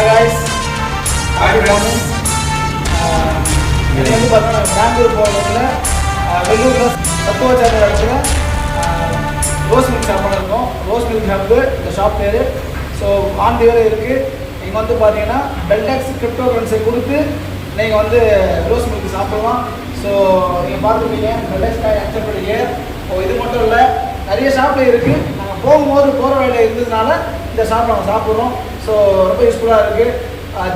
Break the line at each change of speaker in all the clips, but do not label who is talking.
guys, good morning. இது வந்து பார்த்தீங்கன்னா பெங்களூர் போகிறதுல வெள்ளூரில் சத்துவாச்சாரிய இடத்துல ரோஸ் மில்க் ஷாப் இருக்கும். ரோஸ் மில்க் ஷாப்பு இந்த ஷாப் பேர். ஸோ ஆன் தி வேலை இருக்குது. நீங்கள் வந்து பார்த்தீங்கன்னா பெல்டெக்ஸ் கிரிப்டோ கரன்சி கொடுத்து நீங்கள் வந்து ரோஸ் மில்க் சாப்பிடலாம். ஸோ நீங்கள் பார்த்துருப்பீங்க பெல்டெக்ஸ் காய் அக்செப்ட் பண்ணிக்க. இது மட்டும் இல்லை, நிறைய ஷாப்பில் இருக்குது. நாங்கள் போகும்போது போகிற வேலையில் இருந்ததுனால இந்த ஷாப் நாங்கள் சாப்பிட்றோம். ஸோ ரொம்ப யூஸ்ஃபுல்லாக இருக்குது.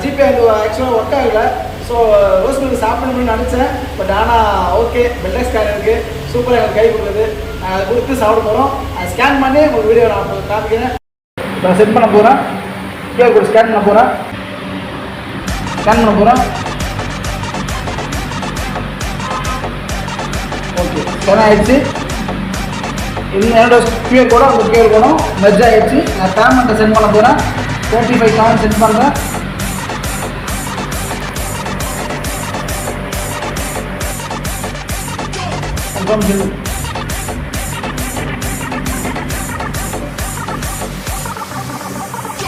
ஜிபே வந்து ஆக்சுவலாக ஒர்க் ஆகலை. ஸோ ரோஸ் மில்க் சாப்பிடணும்னு நினச்சேன். பட் ஆனால் ஓகே, பெல்டெக்ஸ் கார்டு இருக்குது, சூப்பராக எனக்கு கை கொடுக்குது. நாங்கள் அதை கொடுத்து சாப்பிட போகிறோம். அதை ஸ்கேன் பண்ணி உங்களுக்கு வீடியோ நான் காமிக்கிறேன். நான் சென்ட் பண்ண போகிறேன். கியூஆர் கோட் ஸ்கேன் பண்ண போகிறேன். ஓகே, ஸ்கேன் ஆகிடுச்சு. என்னோட கியூஆர் கோடும் அந்த கியூஆர் கோடும் மெர்ஜ் ஆகிடுச்சு. நான் பேமெண்ட்டை சென்ட் பண்ண போகிறேன். 25,000 சென்ட் பண்ணுறேன்.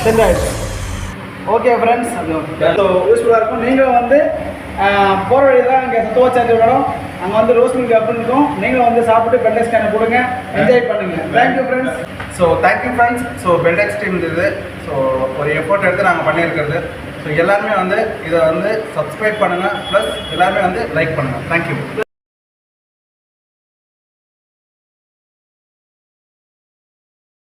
சென்ட் ஆகிடுச்சு. ஓகே ஃப்ரெண்ட்ஸ், ஸோ யூஸ்ஃபுல்லாக இருக்கும். நீங்களும் வந்து போகிற வழி தான் இங்கே சத்துவாச்சாரிய இடம். அங்கே வந்து ரோஸ் மில்க் அப்படின்னு இருக்கும். நீங்களும் வந்து சாப்பிட்டு பெல்டெக்ஸ் ஸ்கேனை கொடுங்க, என்ஜாய் பண்ணுங்கள். Thank you friends.
So thank you friends. So பெல்டெக்ஸ் team இது ஸோ ஒரு எஃபோர்ட் எடுத்து நாங்கள் பண்ணியிருக்கிறது. ஸோ எல்லாருமே வந்து இதை வந்து சப்ஸ்கிரைப் பண்ணுங்கள், ப்ளஸ் எல்லாருமே வந்து லைக் பண்ணுங்கள். தேங்க்யூ.